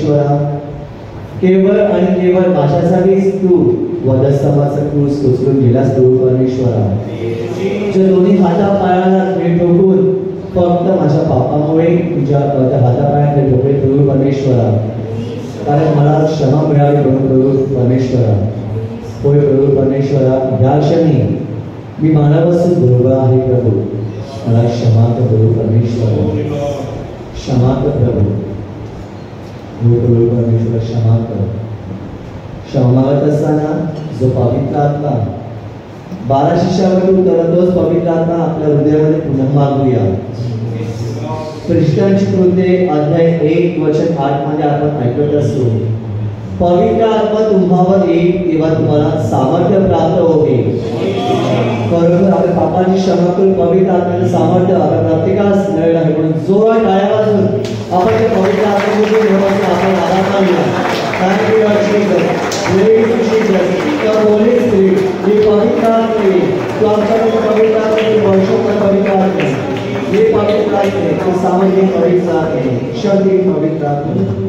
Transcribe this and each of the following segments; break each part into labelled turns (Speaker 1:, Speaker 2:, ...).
Speaker 1: परमेश्वरा, केवळ आणि केवळ माझ्यासाठीच तू वधस्तंभाचा क्रूस उचलून गेलास प्रभू परमेश्वरा. तुझ्या दोन्ही हातापायाला मी ठोकून फक्त माझ्या पापामुळे तुझ्या हातापायाला ठोकले प्रभू परमेश्वरा, कारण मला क्षमा मिळावी प्रभू परमेश्वरा. होय प्रभू परमेश्वरा, ह्या क्षणी मी मानवासून बरोबर आहे प्रभू, मला क्षमा कर प्रभू परमेश्वरा, क्षमा कर प्रभू. हो प्रभू परमेश्वरा, क्षमा कर. क्षमा मागत असताना जो पवित्र आत्मा 12 शिष्यावर उतरतोच पवित्र आत्मा आपल्या हृदयामध्ये पुन्हा मागूया. ख्रिस्तांची कृत्ये अध्याय 1 वचन 8 मध्ये आपण ऐकत असतो, पवित्र आत्मा तुम्हावर येईल तेव्हा तुम्हाला सामर्थ्य प्राप्त होईल. खरोखर आपल्या पापाची क्षमा करून पवित्र आत्म्याचं सामर्थ्य आपल्या प्रत्येकास मिळेल आहे. म्हणून जोरात टाळ्या वाजवून आपण ते पवित्र आत्म्यामध्ये आपण आराधना करूया. Thank you Lord Jesus. Praise you Jesus. The Holy Spirit, ये पवित्र आत्मा, तो आमच्याकडे पवित्र आत्मा वर्षों पवित्र आत्मा, ये पवित्र आत्मा, तो सामर्थ्य पवित्र आत्मा, शक्ति पवित्र आत्मा.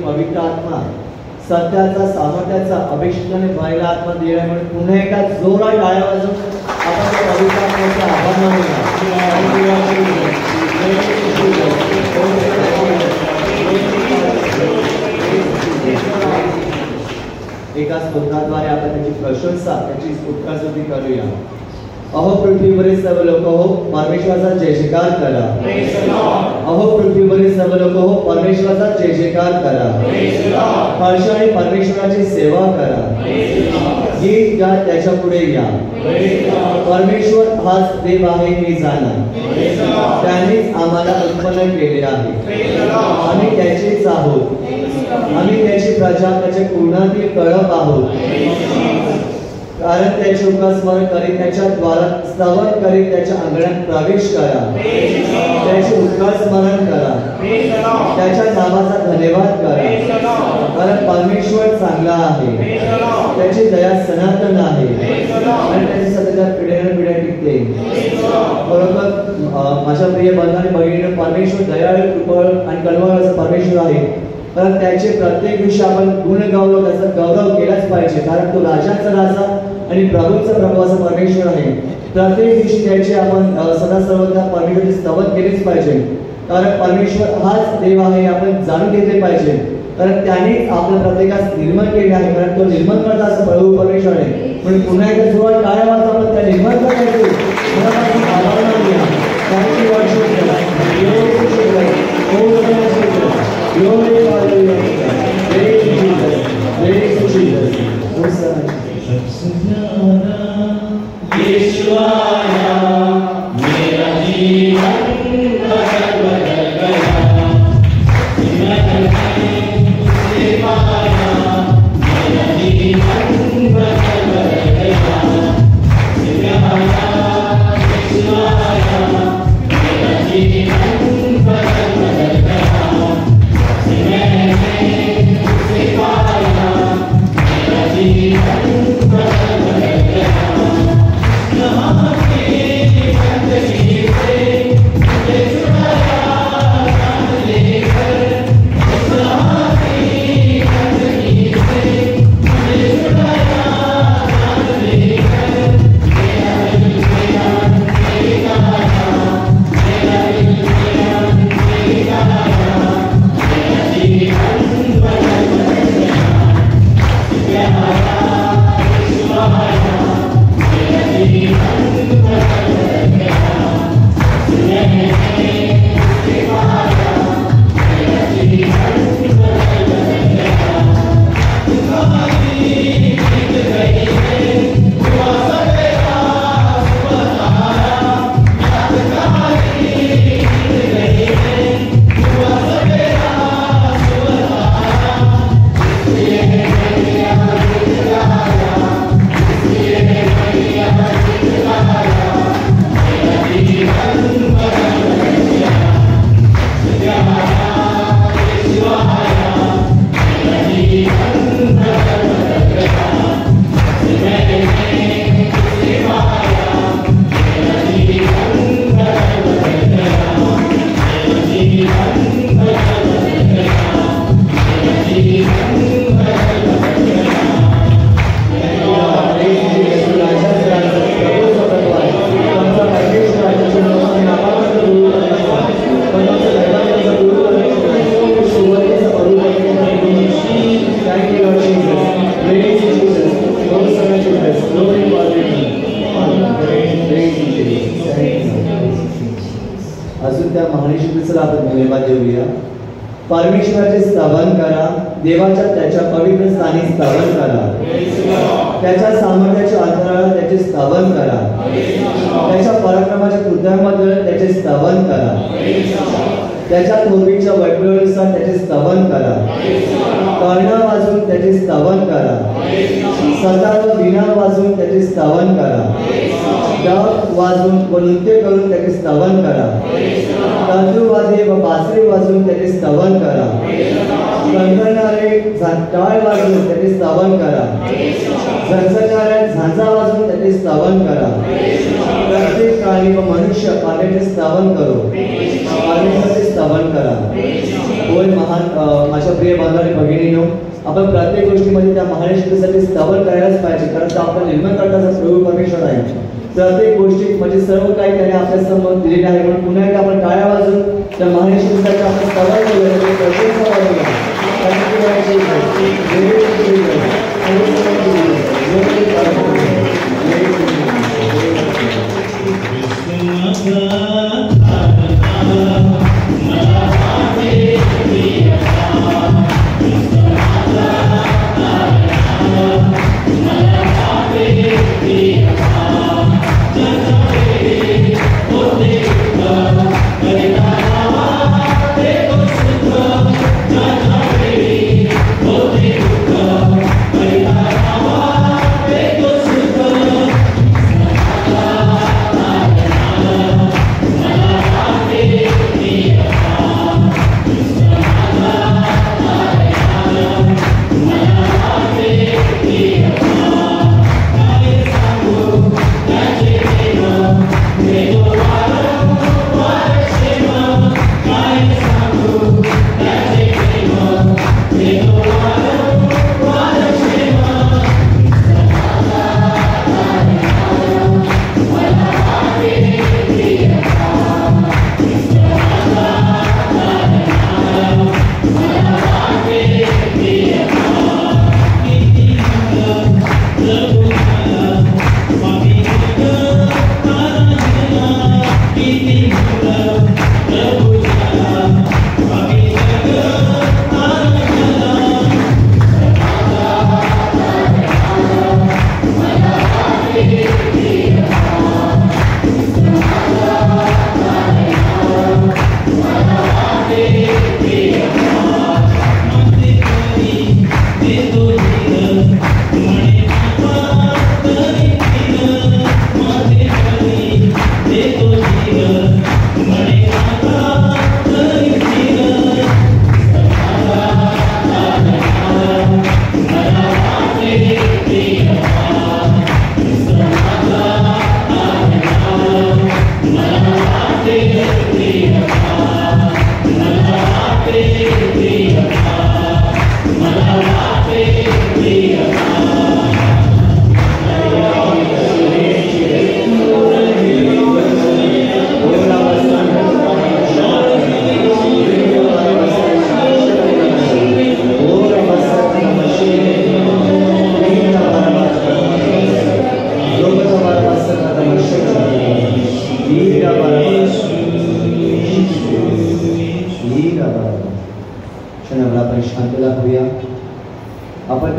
Speaker 1: पवित्र आत्मा सत्याचा सामर्थ्याचा अभिषेकाने भरलेला आत्मा दिला म्हणून पुन्हा एकदा जोरात टाळ्या वाजवून आपण त्या पवित्र आत्म्याचा आभार मानूया. एका स्तोत्राद्वारे आपण त्याची प्रशंसा त्याची स्तुती करूया. अहो पृथ्वीवरील सर्व लोक हो परमेश्वराचा जय जयकार करा. अहो पृथ्वीवरील सर्व लोक हो परमेश्वराचा जय जयकार करा. हर्षाने परमेश्वराची सेवा करा. गीत गात त्याच्या पुढे या. परमेश्वर हाच देव आहे हे जाणा. त्यानेच आम्हाला उत्पन्न केले आहे. आम्ही त्याचेच आहोत. आम्ही त्याची प्रजा, त्याच्या कुळातील कळप आहोत. कारण त्याचे उपस्मरण करीत त्याच्या द्वारात स्तवन करीत त्याच्या अंगणात प्रवेश करा. त्याचे उपकार स्मरण करा. त्याच्या नावाचा धन्यवाद करा. कारण परमेश्वर चांगला आहे. त्याची दया सनातन आहे आणि त्याची सतत पिढ्यानपिढ्या टिकते. बरोबर माझ्या प्रिय बंधू बहिणीने परमेश्वर दयाळू कृपळ आणि कळवळ असं परमेश्वर आहे. कारण त्याचे प्रत्येक दिवशी आपण गुण गौरव त्याचा गौरव केलाच पाहिजे. कारण तो राजाचा राजा आणि प्रभूचा प्रभू असा परमेश्वर आहे. प्रत्येक दिवशी त्याचे आपण सदा सर्वदा परमेश्वराचे स्तवन केलेच पाहिजे. कारण परमेश्वर हाच देव आहे आपण जाणून घेतले पाहिजे. कारण त्यानेच आपल्या प्रत्येकास निर्माण केले आहे. कारण तो निर्माण करता असं प्रभू परमेश्वर आहे. म्हणून पुन्हा एकदा जोरात टाळ्या वाजवा आपण त्या निर्माण करायचे. मनापासून आभार मानूया. त्यांची वर्षी करा. Glory, hallelujah. Praise Jesus. Praise Jesus.
Speaker 2: यीशुआया मेरा जीवन बदल गया. तुझसे पाया मेरा जीवन बदल गया. यीशुआया मेरा जीवन बदल गया.
Speaker 1: परमेश्वराचे स्तवन करा. देवाच्या त्याच्या पवित्र स्थानी स्तवन करा. त्याच्या सामर्थ्याच्या अंतराळात त्याचे स्तवन करा. त्याच्या पराक्रमाच्या कृत्यामध्ये त्याचे स्तवन करा. त्याच्या थोरवीच्या वैभवानुसार त्याचे स्तवन करा. कर्ण वाजून त्याचे स्तवन करा. सतार व वीणा वाजून त्याचे स्तवन करा. डब वाजून व नृत्य करून त्याचे स्तवन करा. तंतुवाद्ये व बासरी वाजून त्याचे स्तवन करा. कंगणारे टाळ वाजून त्याचे स्तवन करा. झणझणाऱ्या झांजा वाजून त्याचे स्तवन करा. प्रत्येक प्राणी व मनुष्य पाण्याचे स्तवन करो. परमेश्वराचे स्तवन करा. होय महान माझ्या प्रिय बांधव आणि भगिनींनो, आपण प्रत्येक गोष्टीमध्ये त्या महाराष्ट्रासाठी स्तवन करायलाच पाहिजे. कारण तो आपला निर्माण करण्याचा प्रभू परमेश्वर आहे. प्रत्येक गोष्टीत म्हणजे सर्व काही त्याने आपल्या समोर दिलेले आहे. म्हणून पुन्हा एकदा आपण टाळ्या वाजून त्या महाराष्ट्रासाठी आपण स्तवन करूया.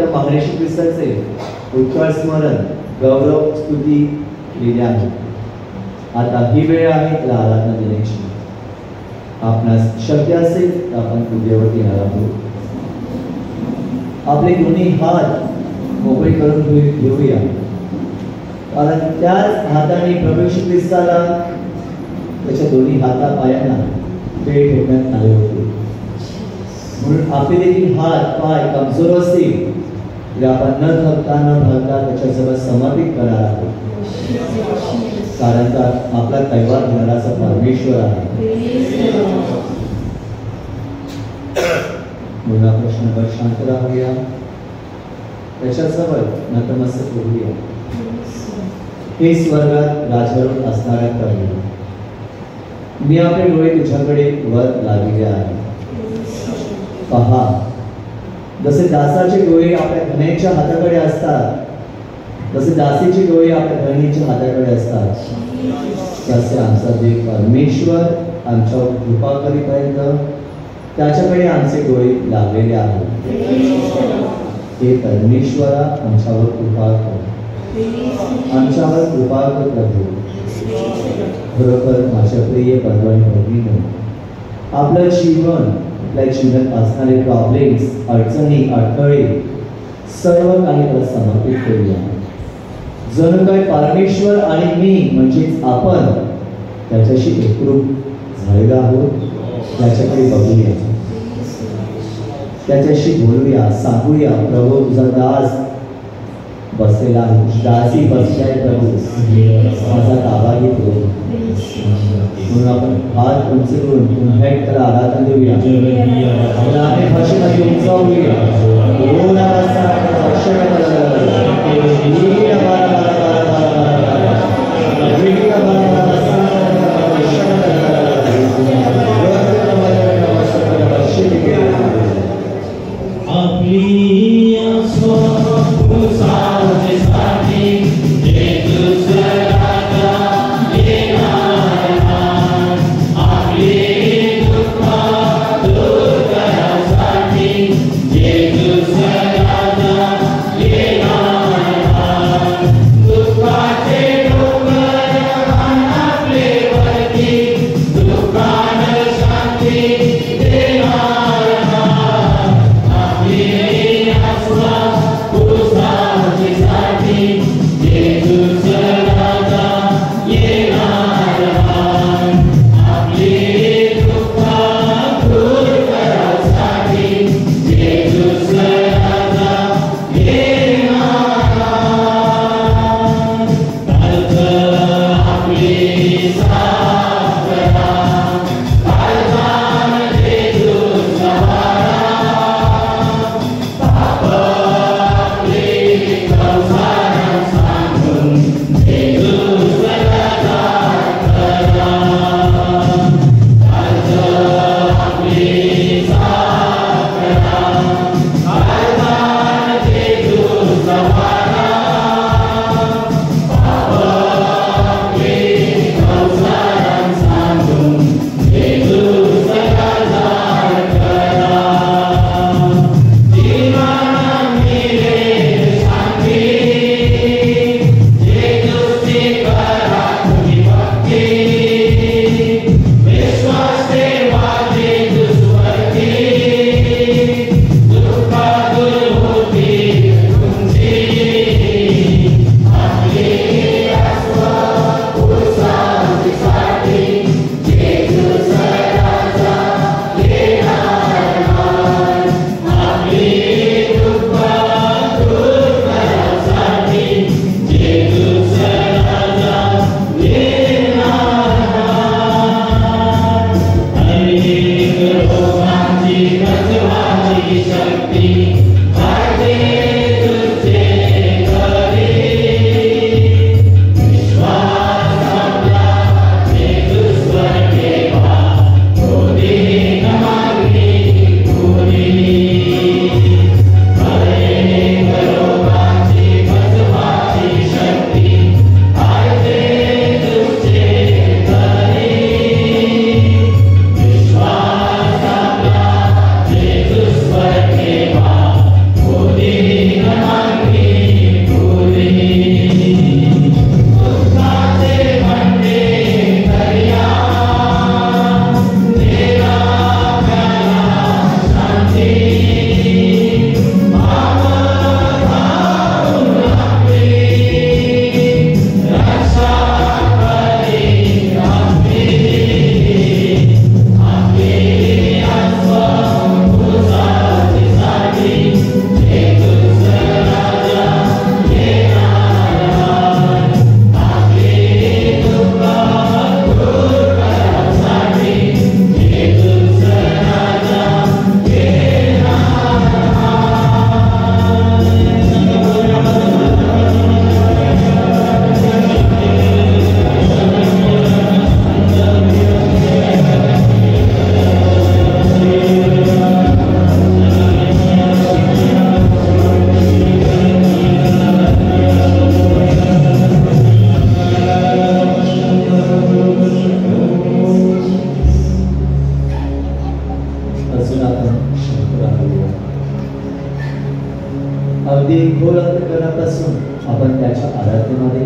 Speaker 1: तर महान येशू ख्रिस्ताचे उत्कळ स्मरण गौरव स्तुती लिहिले आहे. आता ही वेळ आहे त्याला आराधना देण्याची. आपणास शक्य असेल तर आपण पूजेवरती आहोत. आपले दोन्ही हात मोकळे करून घेऊया, कारण त्याच हाताने प्रभू येशू ख्रिस्ताला त्याच्या दोन्ही हातापायांना ते ठेवण्यात आले होते. म्हणून आपले देखील हात पाय कमजोर असतील तरी आपण न थकता न भागता त्याच्यासमोर समर्पित करणार आहोत, कारण का आपला कैवार घेणाराचा परमेश्वर आहे. म्हणून आपण क्षणभर शांत राहूया, त्याच्यासमोर नतमस्तक होऊया. हे स्वर्गात राजवरून असणाऱ्या प्रभू, मी आपले डोळे तुझ्याकडे वर लागले आहे. पहा, जसे दासाचे डोळे आपल्या धनेच्या हाताकडे असतात, जसे दासीचे डोळे आपल्या धनीच्या हाताकडे असतात, तसे आमचा देव परमेश्वर आमच्यावर कृपा करीपर्यंत त्याच्याकडे आमचे डोळे लागलेले आहेत. हे परमेश्वरा आमच्यावर कृपा कर, आमच्यावर कृपा कर प्रभू. खरोखर माझ्या प्रिय बंधू भगिनींनो, आपलं जीवन, आपल्या जीवनात असणारे प्रॉब्लेम्स, अडचणी, अडथळे सर्व काही त्याला समर्पित करूया. जणू काय परमेश्वर आणि मी म्हणजेच आपण त्याच्याशी एकरूप झालेलो आहोत. त्याच्याकडे बघूया, त्याच्याशी बोलूया, सांगूया, प्रभू तुझा दास बसलेला आहे, दासी बसली आहे, प्रभू माझा ताबा घे प्रभू. म्हणून आपण हात उंच करून पुन्हा त्याला आराधना देऊया. आपल्या अनेक भाषेमध्ये उंचावूया.
Speaker 2: Jesus,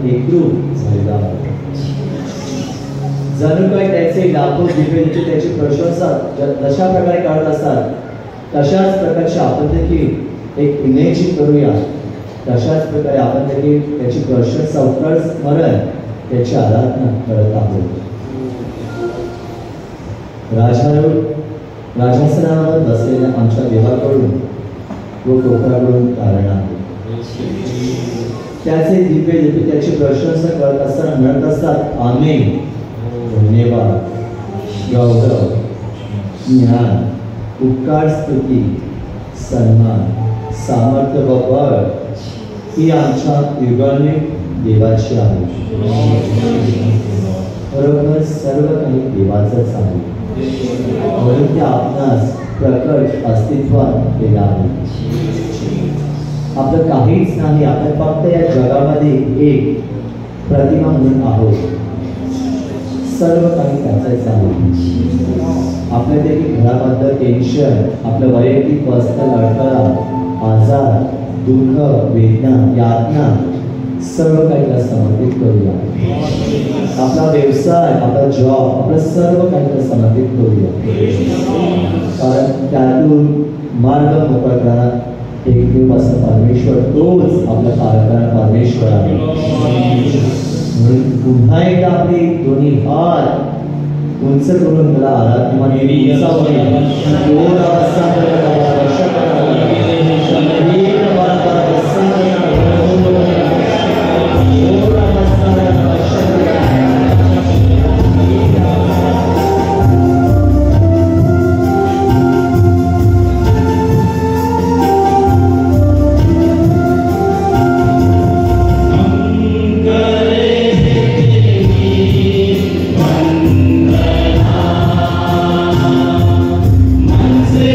Speaker 1: ते एकरूप झालेलं आहे. जणू काय त्याचे लाखो दिवे त्याची प्रशंसा जशा प्रकारे करत असतात तशाच प्रकारची आपण देखील एक इमेजिन करूया. तशाच प्रकारे आपण देखील त्याची प्रशंसा उत्तर स्मरण त्याची आराधना करत आहोत. राजासनावर बसलेल्या आमच्या देवाकडून व कोपराकडून कारण आहे. त्याचे दिव्य दिव्य त्याची प्रशंसा करत असताना म्हणत असतात आमेन, धन्यवाद, गौरव, ज्ञान, उपकार, स्तुती, सन्मान, सामर्थ्य व बळ ही आमच्या युगाने देवाची आहे. बरोबर सर्व काही देवाचंच आहे. म्हणून ते आपणास प्रकट अस्तित्वात केला आहे. आपलं काहीच नाही. आपण फक्त या जगामध्ये एक प्रतिमा म्हणून आहोत. सर्व काही त्याचंच आहे. आपल्या देखील घराबद्दल टेन्शन, आपलं वैयक्तिक पर्सनल अडथळा, आजार, दुःख, वेदना, यातना सर्व काही समर्पित करूया. आपला व्यवसाय, आपला जॉब, आपलं सर्व काही समर्पित करूया. कारण त्यातून मार्ग मोकळा करणारा एक देव असं परमेश्वर, तोच आपला पालकणारा परमेश्वर आहे. म्हणून पुन्हा एकदा आपले दोन्ही हात उंच करून त्याला आराधना
Speaker 2: मन से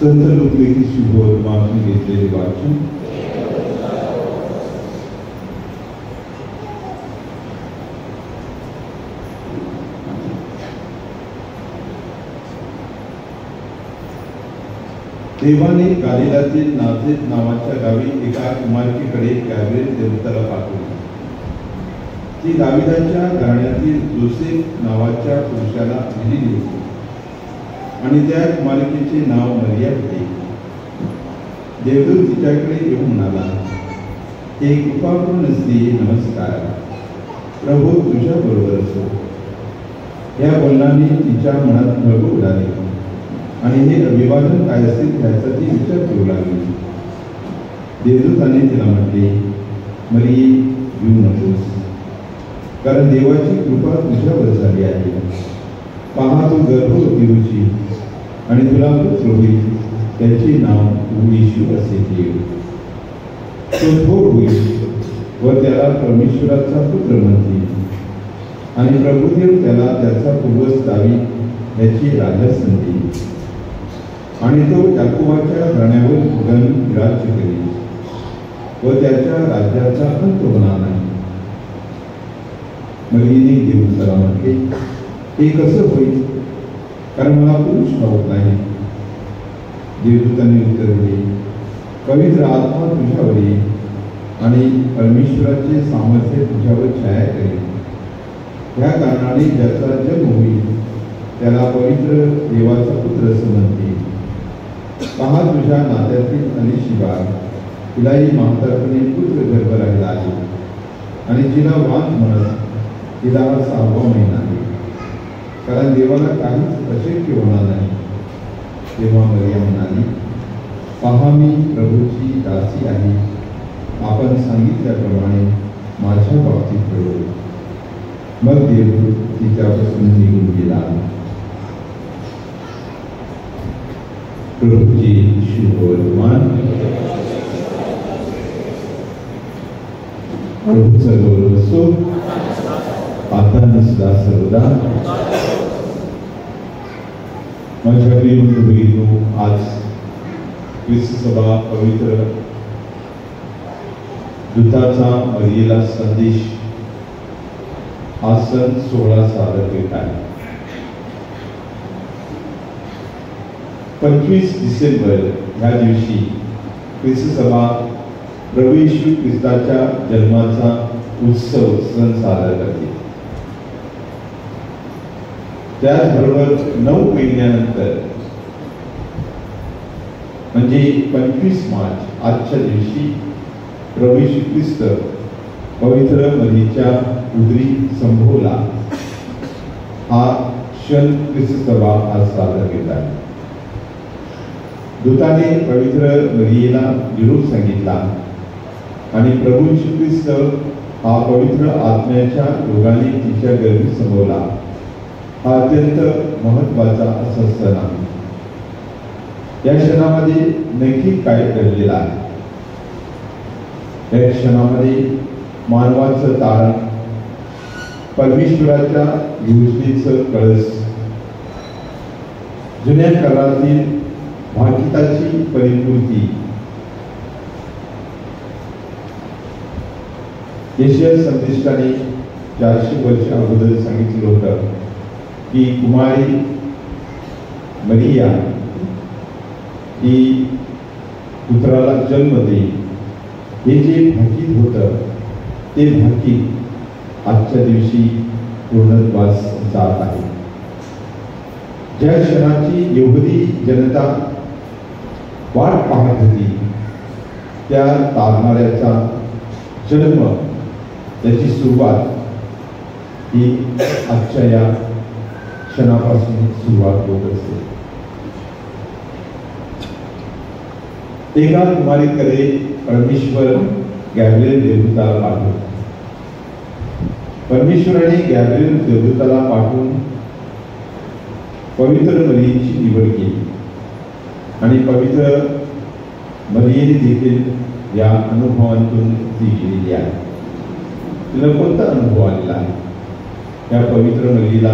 Speaker 3: संत लुकलेखी शुभवर्तमानातून घेतलेले वाचन. देवाने गालिलातील नाझरेत नावाच्या गावी एका कुमारकीकडे गॅब्रिएल देवदूताला पाठवले. ती दाविदाच्या घराण्यातील जोसेफ नावाच्या पुरुषाला दिलेली होती आणि त्या कुमारकीचे नाव मरिया होते. देवदूत तिच्याकडे येऊन म्हणाला, हे कृपापूर्ण स्त्री, नमस्कार, प्रभू तुझ्या बरोबर असो. या बोलण्याने तिच्या मनात खळबळ उडाली आणि हे अभिवादन काय असेल त्याचा ती विचार करू लागली. देवदूताने तिला म्हटले, मरिये, भिऊ नकोस, कारण देवाची कृपा तुझ्यावर झाली आहे. पहा, तू गर्भवती होशील आणि तुला पुत्र होईल, त्याचे नाव तू येशू असे ठेव. तो थोर होईल व त्याला परमेश्वराचा पुत्र म्हणतील आणि प्रभुदेव त्याला त्याचा पूर्वज दावीद याची राजसंधी देईल आणि तो याकोबाच्या घराण्यावर युगांनी राज्य करेल व त्याच्या राज्याचा अंत होणार नाही. मरियेने देवदूताला म्हटले, हे कसं होईल, कारण मला पुरुष ठाऊक नाही. देवदूताने उत्तर दिले, पवित्र आत्मा तुझ्यावर येईल आणि परमेश्वराचे सामर्थ्य तुझ्यावर छाया करेल. ह्या कारणाने ज्याचा जन्म होईल त्याला पवित्र देवाचा पुत्र असं म्हणतील. पहा, तुझ्या नात्यातील अलिशिबा, तिलाही म्हातारपणे पुत्र गर्भ राहिला आहे आणि तिला वांझ म्हणत तिला 6वा महिना आहे, कारण देवाला काहीच अशक्य होणार नाही. तेव्हा मरिया म्हणाली, पहा, मी प्रभूची दासी आहे, आपण सांगितल्याप्रमाणे माझ्या बाबतीत घडो. मग देवदूत तिच्यापासून निघून गेला. प्रभूची शुभवर्तमान. प्रभूचा गौरव असो आता आणि सदा सर्वदा. माझ्या प्रिय बंधू, आज ख्रिस्त सभा पवित्र दूताचा मरियेला संदेश हा सण 16 सादर करत आहे. 25 डिसेंबर ह्या दिवशी ख्रिस्त सभा प्रभू येशू ख्रिस्ताच्या जन्माचा उत्सव सण साजरा करते. त्याचबरोबर 9 महिन्यानंतर म्हणजे 25 मार्च आजच्या दिवशी प्रभू येशू ख्रिस्त पवित्र मरियेच्या उदरी संभोवला. हा क्षण ख्रिस्त सभा आज साजरा करत आहे. दूताने पवित्र मरियेला निरोप सांगितला आणि प्रभू येशू ख्रिस्त हा पवित्र आत्म्याच्या योगाने तिच्या गर्भी समोरला. हा अत्यंत महत्वाचा असा सण आहे. या क्षणामध्ये नक्की काय घडलेलं आहे? या क्षणामध्ये मानवाचं तारण, परमेश्वराच्या योजनेचं कळस, जुन्या करारातील भाकिताची परिपूर्ती, यशया संदेष्टाने 400 वर्ष अगोदर सांगितलं होतं की कुमारी मरिया ही पुत्राला जन्म देईल. हे जे भाकीत होतं ते भाकीत आजच्या दिवशी पूर्णत्वास जात आहे. ज्या क्षणाची यहुदी जनता वाट पाहत होती त्या तारणाऱ्याचा जन्म, त्याची सुरुवात ही आजच्या या क्षणापासून सुरुवात होत असते. एका कुमारीकडे परमेश्वर गॅब्रिएल देवदूताला पाठवला. परमेश्वराने गॅब्रिएल देवदूताला पाठवून पवित्र मरियेची निवड केली आणि पवित्र मरियेने देखील या अनुभवांतून ती गेलेली आहे. तिला कोणता अनुभव आलेला आहे? त्या पवित्र मरियेला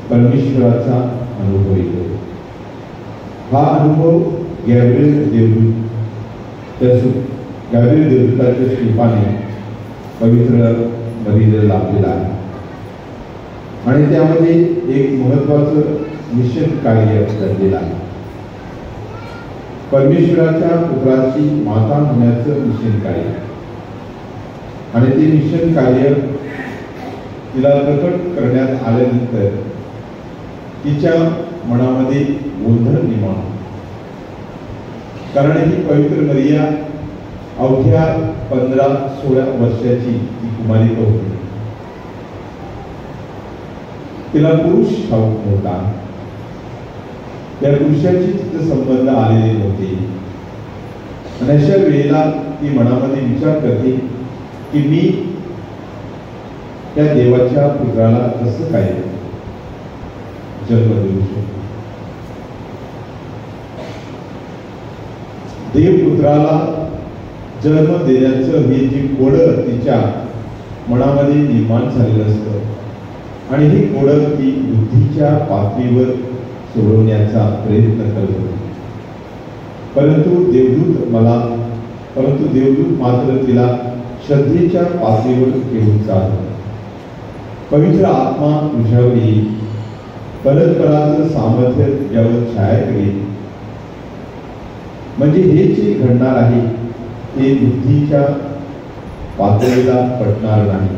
Speaker 3: परमेश्वराचा अनुभव येतो. हा अनुभव गॅब्रिएल देवदूताच्या शिल्पाने पवित्र मरीला लाभलेला आहे आणि त्यामध्ये एक महत्वाचं मिशन कार्य घडलेलं आहे. परमेश्वराच्या पुत्राची माता होण्याचं मिशन कार्य आणि ते मिशन कार्य तिला प्रकट करण्यात आल्यानंतर तिच्या मनामध्ये गोंधळ निर्माण, कारण ही पवित्र मरिया अवघ्या 15-16 वर्षाची ती कुमारिका होती. तिला पुरुष ठाऊक नव्हता, त्या पुरुषाची तिथे संबंध आलेले नव्हते. आणि अशा वेळेला ती मनामध्ये विचार करते की मी त्या देवाच्या पुत्राला कसं काय जन्म देऊ शकतो. देवपुत्राला जन्म देण्याचं हे जी कोड तिच्या मनामध्ये निर्माण झालेलं असतं आणि ही कोड ती बुद्धीच्या पातळीवर सोडवण्याचा प्रयत्न करत होती. परंतु देवदूत मात्र तिला श्रद्धेच्या पातळीवर घेऊन जात. पवित्र आत्मा तुझ्यावर येईल, परस्पराचं सामर्थ्य तुझ्यावर छाया करेल. म्हणजे हे जे घडणार आहे ते बुद्धीच्या पातळीला पटणार नाही,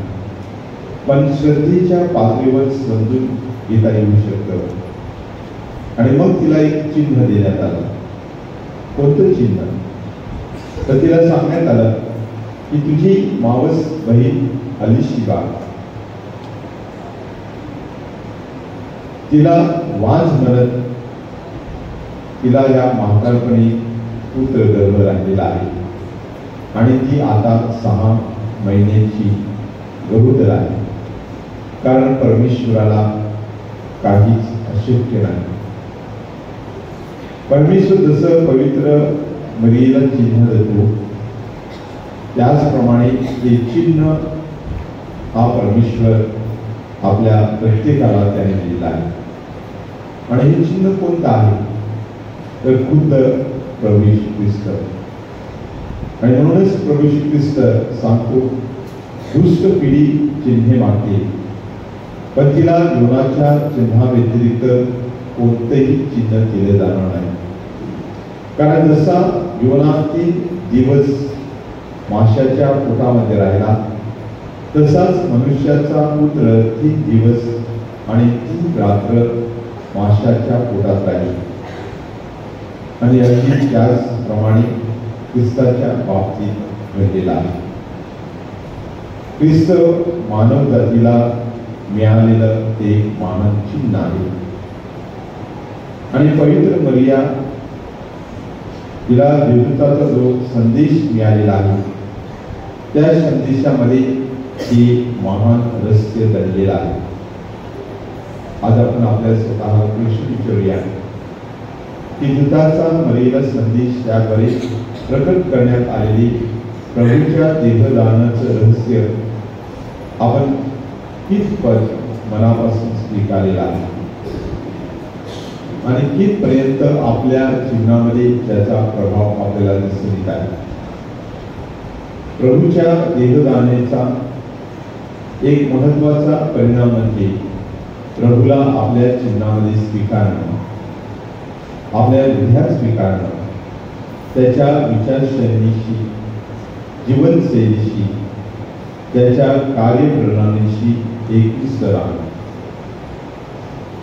Speaker 3: पण श्रद्धेच्या पातळीवर समजून घेता येऊ शकतं. आणि मग तिला एक चिन्ह देण्यात आलं. कोणतं चिन्ह? तर तिला सांगण्यात आलं की तुझी मावस बहीण अलिशिबा तिला वाज म्हणत तिला या म्हातारपणी पुत्र गर्भ राहिलेला आहे आणि ती आता 6 महिन्याची गरोदर आहे, कारण परमेश्वराला काहीच अशक्य नाही. परमेश्वर जसं पवित्र मरियेला चिन्ह देतो त्याचप्रमाणे ते चिन्ह हा परमेश्वर आपल्या प्रत्येकाला त्याने दिलेला आहे. आणि हे चिन्ह कोणतं आहे? तर खुद्द प्रभू येशू ख्रिस्त. आणि म्हणूनच प्रभू येशू ख्रिस्त सांगतो, दुष्ट पिढी चिन्हे मागते, पण तिला योनाच्या चिन्हाव्यतिरिक्त कोणतेही चिन्ह दिले जाणार नाही. कारण जसा योना 3 दिवस माशाच्या पोटामध्ये राहिला, तसाच मनुष्याचा पुत्र 3 दिवस आणि 3 रात्र माशाच्या पोटात राहील. आणि अगदी त्याचप्रमाणे ख्रिस्ताच्या बाबतीत घडलेला आहे. ख्रिस्त मानव जातीला मिळालेलं ते एक मानव चिन्ह आहे. आणि पवित्र मरिया तिला देवदूताचा जो संदेश मिळालेला आहे त्या संदेशामध्ये हे महान रहस्य दडलेलं आहे. आज आपण आपल्या स्वतः प्रश्न विचारूया की दूताचा मरियेला संदेश त्याद्वारे प्रकट करण्यात आलेली प्रभूच्या देहदानाचं रहस्य आपण कितपत मनापासून स्वीकारलेलं आहे आणि कितपर्यंत आपल्या जीवनामध्ये त्याचा प्रभाव आपल्याला दिसून येत आहे. प्रभूच्या देहदानाचा एक महत्वाचा परिणाम म्हणजे प्रभूला आपल्या जीवनामध्ये स्वीकारणं, आपल्या हृदयात स्वीकारणं, त्याच्या विचारशैलीशी, जीवनशैलीशी, त्याच्या कार्यप्रणालीशी एकरूप राहणं.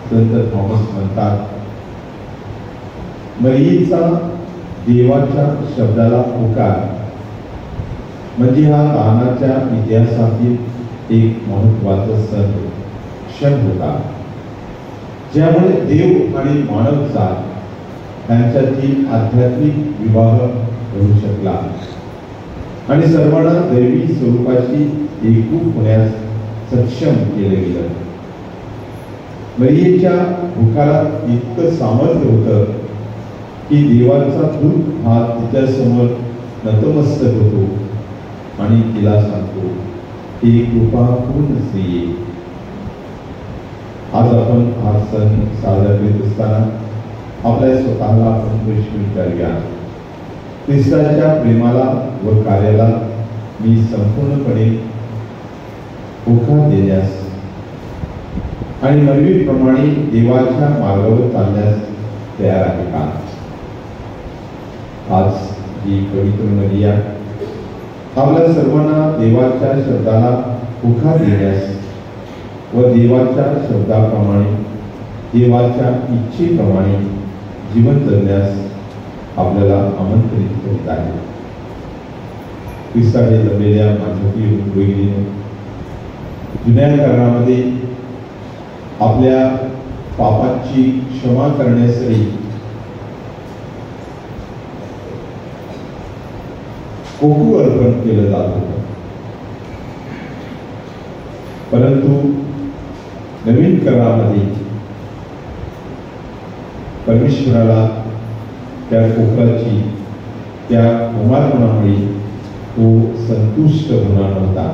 Speaker 3: संत थॉमस म्हणतात, मरियेचा देवाच्या शब्दाला होकार म्हणजे हा दानाच्या इतिहासातील एक महत्वाचा क्षण होता, ज्यामुळे देव आणि मानव जात यांच्यातील आध्यात्मिक विवाह होऊ शकला आणि सर्वांना दैवी स्वरूपाशी एकरूप होण्यास सक्षम केले गेलं. मरियेच्या होकारात इतकं सामर्थ्य होतं की देवाचा दूत हा तिच्यासमोर नतमस्तक होतो आणि तिला सांगतो, हे कृपापूर्ण स्त्रिये. आज आपण हा सण साजरा करीत असताना आपल्या स्वतःला आपण प्रश्न विचारूया, ख्रिस्ताच्या प्रेमाला व कार्याला मी संपूर्णपणे होकार देण्यास आणि नवीप्रमाणे देवाच्या मार्गावर चालण्यास तयार आहे का? आज ही पवित्र मरिया आपल्या सर्वांना देवाच्या शब्दाला होकार देण्यास व देवाच्या शब्दाप्रमाणे देवाच्या इच्छेप्रमाणे जीवन जगण्यास आपल्याला आमंत्रित करीत आहे. ख्रिस्ताने जमलेल्या माझ्या बहिणीने जुन्या करारामध्ये आपल्या पापाची क्षमा करण्यासाठी कोकू अर्पण केलं जात होतं, परंतु नवीन करारामध्ये परमेश्वराला त्या कोकराची त्या होमार्पणामुळे तो संतुष्ट होणार नव्हता.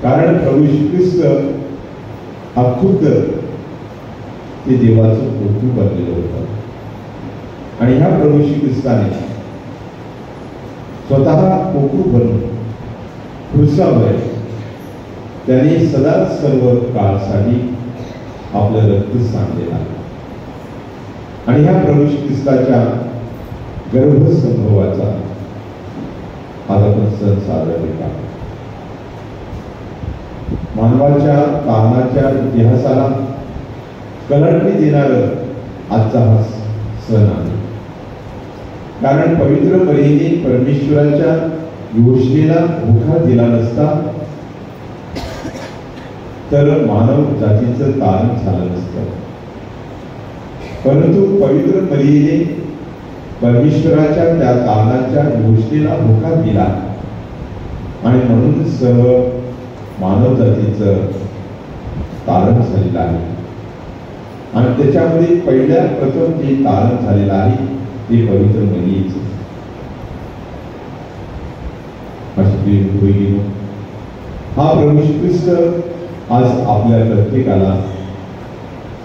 Speaker 3: कारण प्रभू येशू ख्रिस्त हा खुद्द ते देवाचं कोकू बनलेलं होतं आणि ह्या प्रभू येशू ख्रिस्ताने स्वतः कोकू बनून क्रूसावर त्याने सदा सर्व काळासाठी आपलं रक्त सांडलेलं आहे आणि ह्या प्रभू येशू ख्रिस्ताच्या गर्भसंभवाचा आज आपण सण साजरा करत आहोत. मानवाच्या तारणाच्या इतिहासाला कलाटणी देणारं आजचा हा सण आहे. कारण पवित्र मरियेने परमेश्वराच्या योजनेला होकार दिला नसता तर मानव जातीचं तारण झालं नसतं, परंतु पवित्र मरियेने परमेश्वराच्या त्या तारणाच्या योजनेला होकार दिला आणि म्हणून सर्व मानव जातीचं तारण झालेलं आहे. आणि त्याच्यामध्ये पहिल्या प्रथम जे तारण झालेलं आहे ते पवित्र मरियेचे. हा प्रभू येशू ख्रिस्त आज आपल्या प्रत्येकाला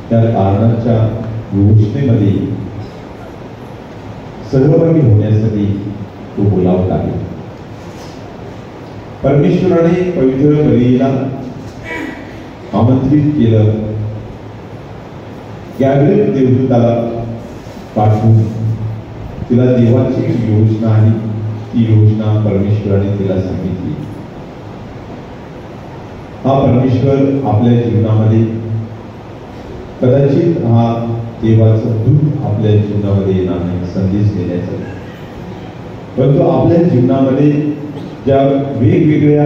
Speaker 3: त्या तारणाच्या योजनेमध्ये सहभागी होण्यासाठी तो बोलावत आहे. परमेश्वराने पवित्र मरियेला आमंत्रित केलं, गॅब्रिएल देवदूताला पाठवून तिला देवाची योजना आहे ती योजना परमेश्वराने तिला सांगितली. हा परमेश्वर आपल्या जीवनामध्ये कदाचित हा देवाचं दूत आपल्या जीवनामध्ये येणार नाही संदेश देण्याचा, परंतु आपल्या जीवनामध्ये ज्या वेगवेगळ्या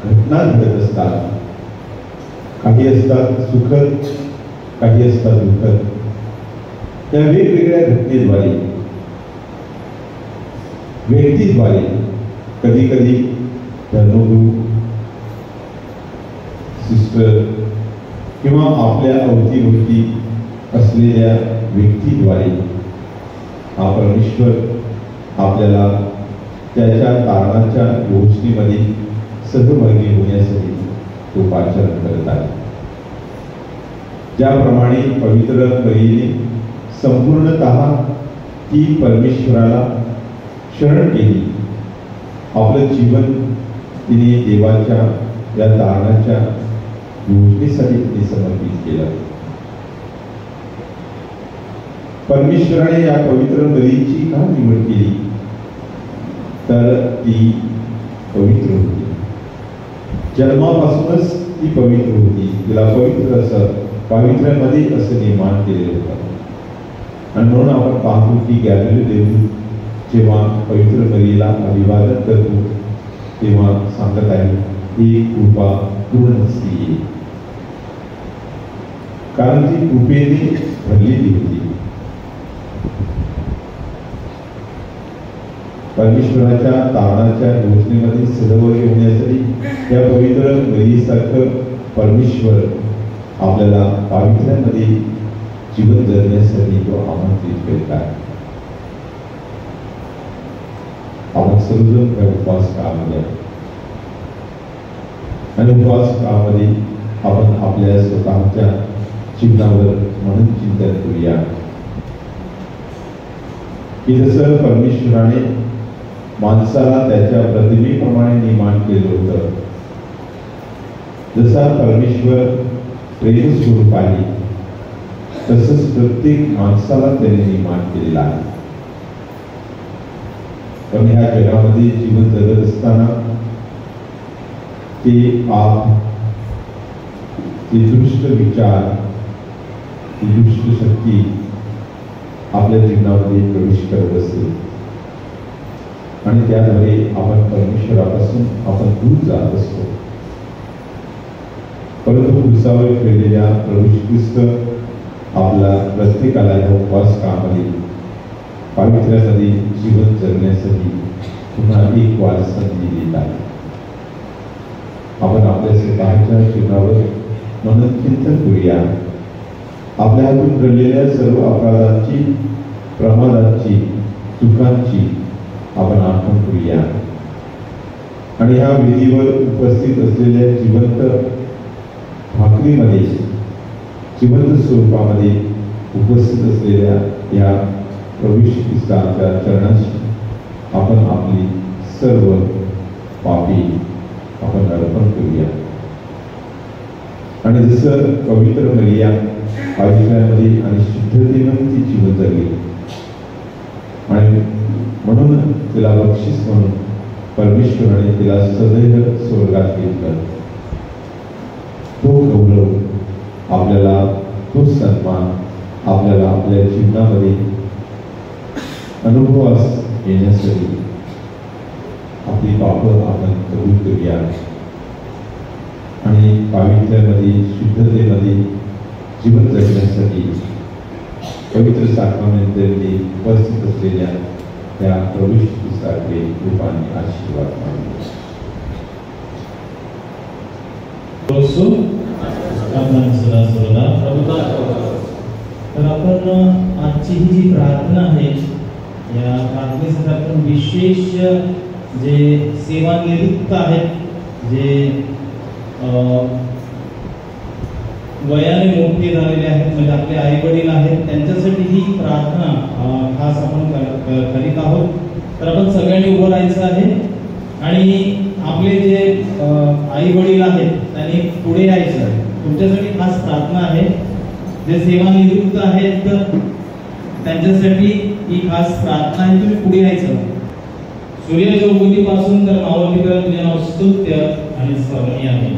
Speaker 3: घटना घडत असतात, काही असतात सुखद काही असतात दुःखद, त्या वेगवेगळ्या घटनेद्वारे व्यक्तीद्वारे कधी कधी धर्मगुरू सिस्टर किंवा आपल्या अवतीभोवती असलेल्या व्यक्तीद्वारे हा परमेश्वर आपल्याला त्याच्या तारणाच्या योजनेमध्ये सहभागी होण्यासाठी तो पाचारण करत आहे. ज्याप्रमाणे पवित्र मरियेने संपूर्णतः ती परमेश्वराला शरण केली, आपलं जीवन तिने देवाच्या या तारणाच्या योजनेसाठी तिने समर्पित केलं. परमेश्वराने या पवित्र मरियेची का निवड केली तर ती पवित्र होती. जन्मापासूनच ती पवित्र होती. तिला पवित्र असं पावित्र्यामध्ये असं निर्माण केलेलं होतं. आणि म्हणून आपण पाहतो की गॅब्रिएल देवदूत जेव्हा पवित्र मरियेला अभिवादन करतो तेव्हा सांगत आहे ही कृपा पूर्ण स्त्री, कारण ती कृपेने भरलेली होती. परमेश्वराच्या तारणाच्या योजनेमध्ये सहभागी होण्यासाठी त्या पवित्र मरियेसारखं परमेश्वर आपल्याला पावित्र्यामध्ये जीवन जगण्यासाठी तो आमंत्रित करीत आहे. आपण सर्वजण त्या उपवास काळामध्ये आणि उपवास काळामध्ये आपण आपल्या स्वतःच्या जीवनावर म्हणून चिंतन करूया की जसं परमेश्वराने माणसाला त्याच्या प्रतिमेप्रमाणे निर्माण केलं होतं, जसा परमेश्वर प्रेम स्वरूप आहे तसंच प्रत्येक माणसाला त्याने निर्माण केलेला आहे. पण ह्या जगामध्ये जीवन जगत असताना ते पाप, ते दुष्ट विचार, ती दुष्ट शक्ती आपल्या जीवनामध्ये प्रवेश करत असते आणि त्याद्वारे आपण परमेश्वरापासून आपण दूर जात असतो. परंतु क्रुसावर खेळलेल्या प्रभू ख्रिस्त आपला प्रत्येकाला या उपवास काळामध्ये पावित्र्यामध्ये जीवन जगण्यासाठी पुन्हा एक वार संधी देत आहे. आपण आपल्या स्वतःच्या जीवनावर मनन चिंतन करूया. आपल्या हातून घडलेल्या सर्व अपराधांची, प्रमादांची, चुकांची आपण आठवण करूया आणि ह्या विधीवर उपस्थित असलेल्या जिवंत भाकरीमध्ये, जिवंत स्वरूपामध्ये उपस्थित असलेल्या या प्रभू ख्रिस्ताच्या चरणाशी आपण आपली सर्व पापी आपण अर्पण करूया. आणि जसं पवित्र मरिया पावित्र्यामध्ये आणि शुद्धतेमध्ये ती जीवन जगली आणि म्हणून तिला बक्षीस म्हणून परमेश्वराने तिला सदैव स्वर्गात घेतलं. तो गौरव आपल्याला, तो सन्मान आपल्याला आपल्या जीवनामध्ये अनुभवास येण्यासाठी आपली पापं आपण कबूल करूया आणि पावित्र्यामध्ये, शुद्धतेमध्ये जीवन जगण्यासाठी पवित्र साक्रामेंटमध्ये उपस्थित असलेल्या त्या प्रभू ख्रिस्ताचे कृपाने आशीर्वाद मागू.
Speaker 2: तर आपण आजची ही जी प्रार्थना आहे या प्रार्थनेसाठी आपण विशेष जे सेवानिवृत्त आहेत, जे वयाने मोठे झालेले आहेत, म्हणजे आपले आई वडील आहेत, त्यांच्यासाठी ही प्रार्थना खास आपण करीत आहोत. तर आपण सगळ्यांनी उभं राहायचं आहे आणि आपले जे आई वडील आहेत त्यांनी पुढे यायचं आहे. तुमच्यासाठी खास प्रार्थना आहे. जे सेवानिवृत्त आहेत त्यांच्यासाठी ही खास प्रार्थना आहे. तुम्ही पुढे यायचं. सूर्याच्या उगवतीपासून तर मावळतीपर्यंत तुझे नाव स्तुत्य आणि स्मरणीय आहे.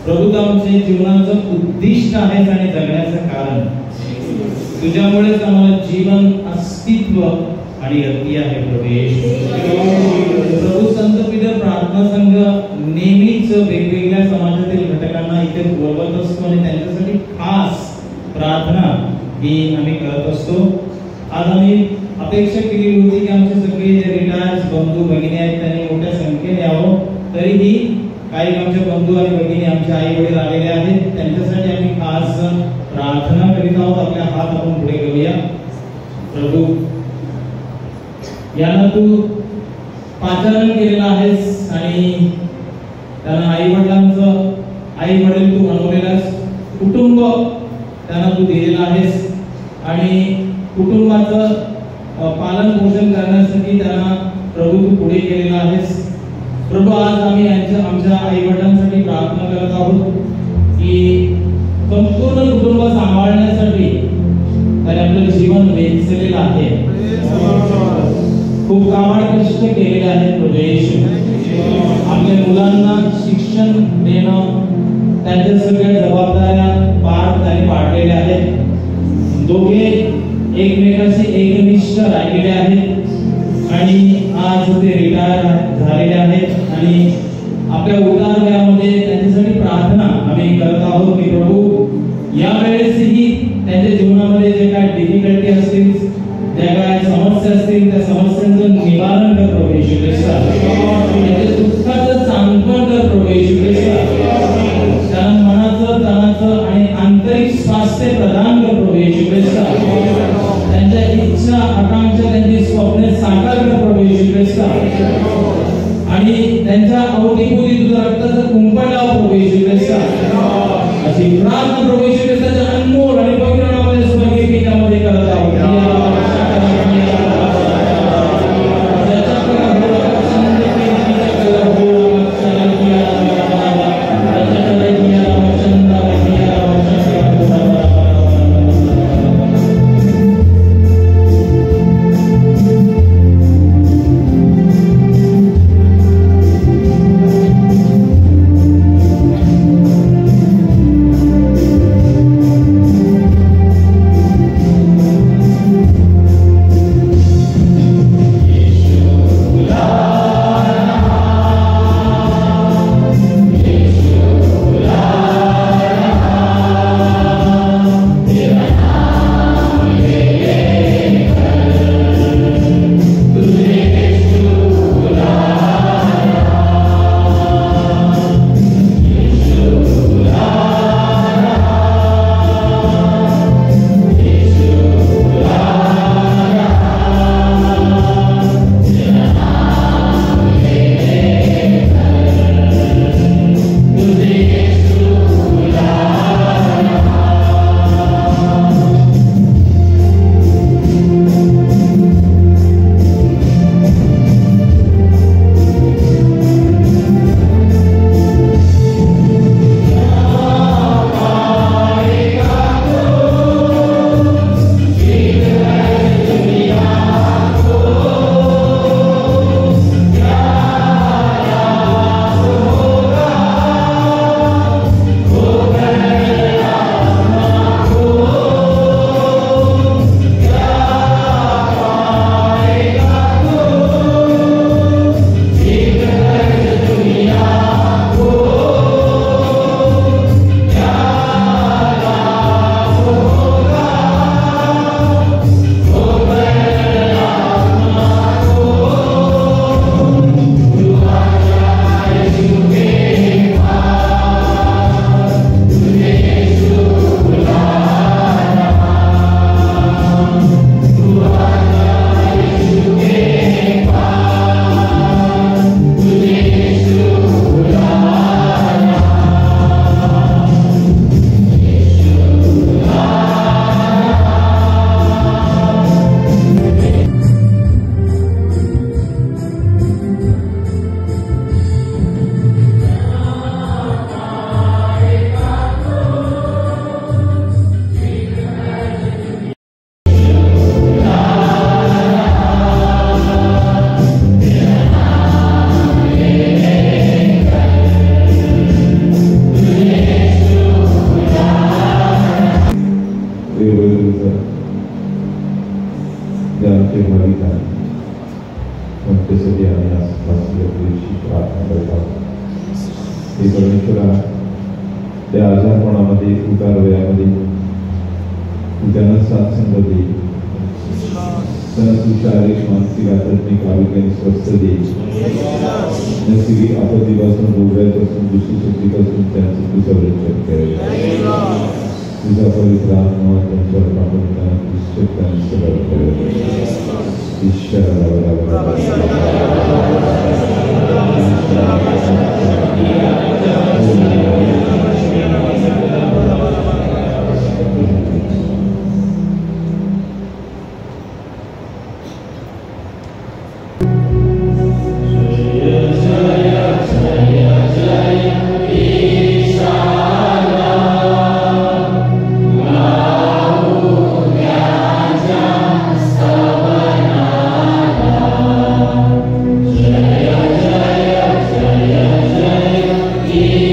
Speaker 2: प्रभू, आमचे जीवनाचं उद्दिष्ट आहे आणि जगण्याचं कारण. तुझ्यामुळेच आम्हाला जीवन, अस्तित्व आणि गती आहे. प्रभू, संत पीटर प्रार्थना संघ नेहमीच वेगवेगळ्या समाजातील घटकांना इथे बोलवत असतो आणि त्यांच्यासाठी खास प्रार्थना ही आम्ही करत असतो. आज आम्ही अपेक्षा केली होती की आमचे सगळे जे रिटायर्ड बंधू भगिनी आहेत त्यांनी मोठ्या संख्येने यावं. तरीही काही आमचे बंधू आणि भगिनी, आमचे आई वडील आलेले आहेत, त्यांच्यासाठी आम्ही खास प्रार्थना करीत आहोत. आपल्या हात आपण पुढे करूया. प्रभू, यांना तू पाचारण केलेलं आहेस आणि त्यांना आई वडील तू बनवलेलं आहेस. कुटुंब त्यांना तू दिलेलं आहेस आणि कुटुंबाचं पालन पोषण करण्यासाठी त्यांना प्रभू तू पुढे केलेलं आहेस. प्रभू, आज आम्ही आमच्या आई वडिलांसाठी प्रार्थना करत आहोत की संपूर्ण कुटुंब सांभाळण्यासाठी त्यांनी आपलं जीवन वेचलेलं आहे. खूप कामाड कष्ट केलेले आहेत. प्रभू येशू, आपल्या मुलांना शिक्षण देणं, त्यांच्या सगळ्या जबाबदाऱ्या त्यांनी पाडलेल्या आहेत. दोघे एकमेकांशी एकनिष्ठ राहिलेले आहेत आणि आज ते रिटायर झालेले आहेत आणि आपल्या उतार वयामध्ये त्यांच्यासाठी प्रार्थना आम्ही करत आहोत की प्रभू, यावेळेसही त्यांच्या जीवनामध्ये जे काय डिफिकल्टी असतील, ज्या काय समस्या असतील, त्या समस्यांचं निवारण कर प्रभू येशू ख्रिस्त. त्यांच्या दुःखाचं सांत्वन कर प्रभू येशू ख्रिस्त. त्यांना मनाचं, तनाचं आणि आंतरिक स्वास्थ्य प्रदान कर प्रभू येशू ख्रिस्त. त्यांच्या इच्छा, आकांक्षा, त्यांची स्वप्ने साकार कर प्रभू येशू ख्रिस्त आणि त्यांच्या अवतीभोवती तुझं रक्ताचं कुंपण लाव प्रभू येशू ख्रिस्त. अशी प्रार्थना प्रभू येशू ख्रिस्ताच्या
Speaker 3: ते भाविक आहेत त्यांच्यासाठी आम्ही दिवशी प्रार्थना करत आहोत. हे परमेश्वरा, त्या आजारपणामध्ये उतार वयामध्ये त्यांना साथ संगत दे, त्यांना तू शारीरिक मानसिक आध्यात्मिक आरोग्याने स्वस्थ दे. नैसर्गिक आपत्तीपासून रोगापासून दुष्टशक्तीपासून त्यांचं तू संरक्षण करेल. तुझा पवित्र आत्मा त्यांच्यावर टाकून त्यांना दुष्टशक्तीने सगळं करेल. ईश्वराला
Speaker 4: Jaya Jaya Jaya Jaya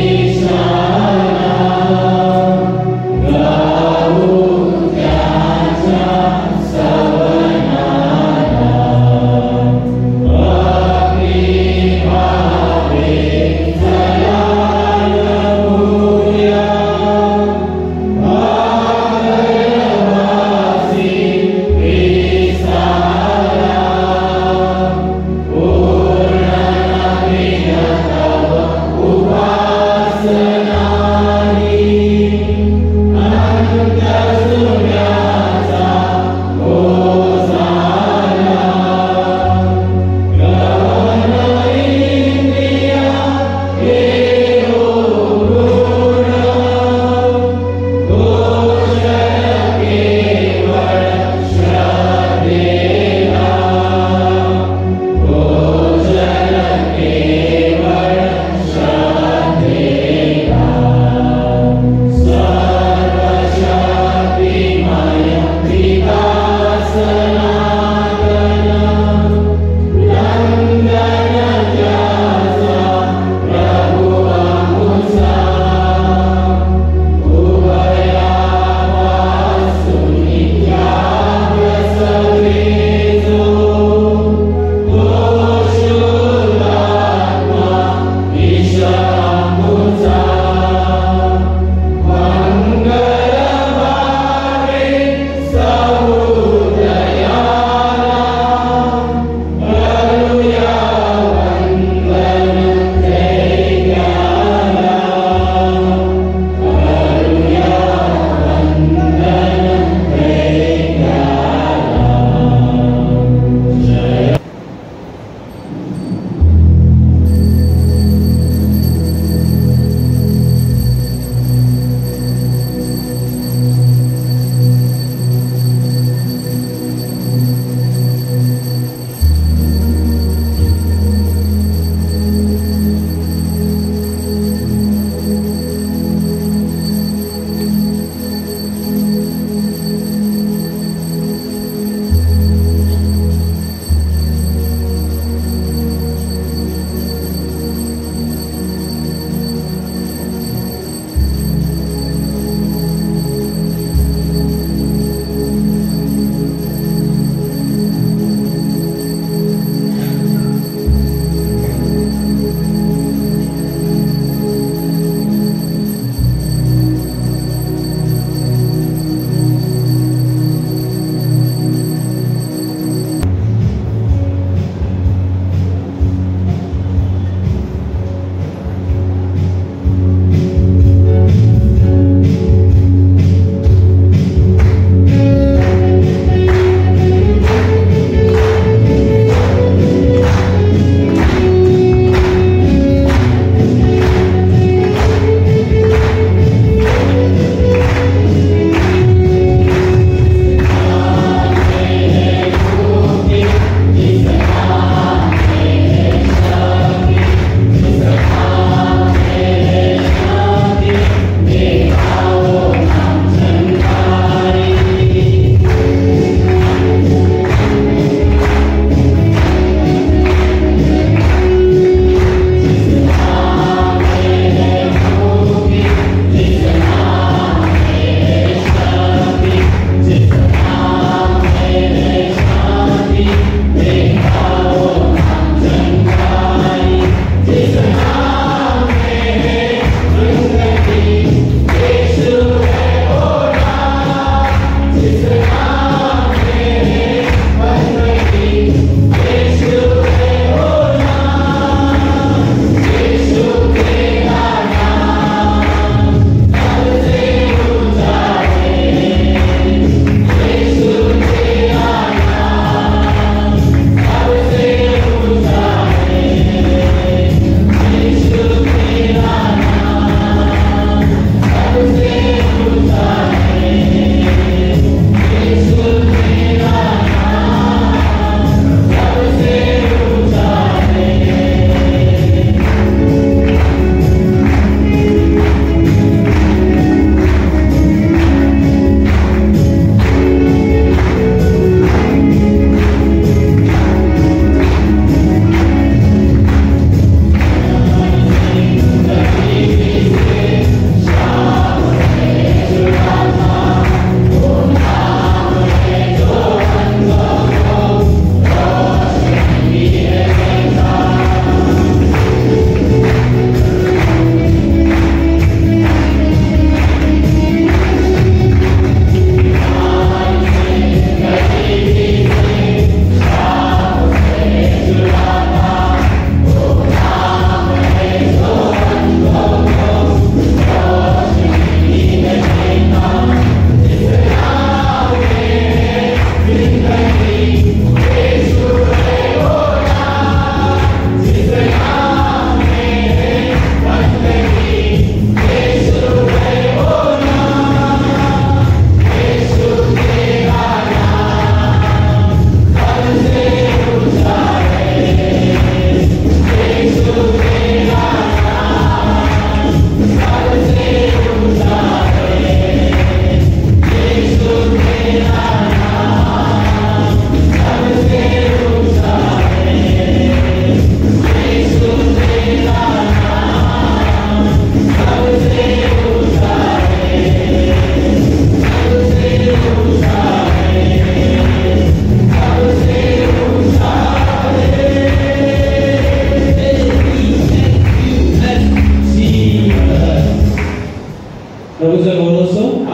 Speaker 2: प्रभूचा गौरव असो.